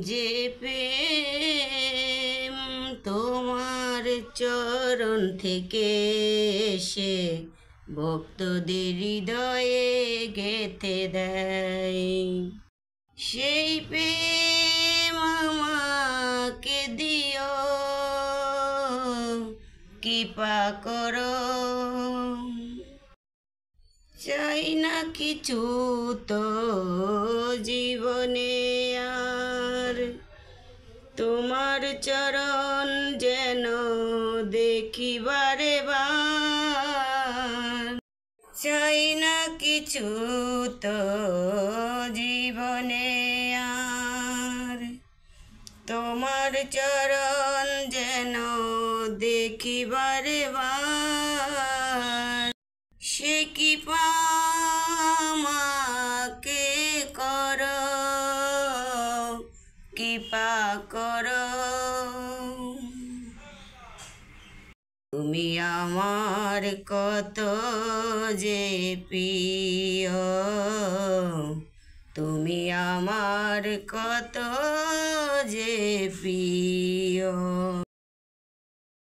যে প্রেম তোমার চরণ থেকে এসে ভক্তদের হৃদয়ে গেঁথে দেয়, সেই প্রেম আমাকে দিও, কৃপা করো। চাই না কিছু তো জীবনে আর, তোমার চরণ যেন দেখি বারে বার। চাই না কিছু তো জীবনে আর, তোমার চরণ যেন দেখি বারে বার। সে কৃপা আমাকে করো, কৃপা করো। তুমি আমার কত যে প্রিয়, তুমি আমার কত যে প্রিয়।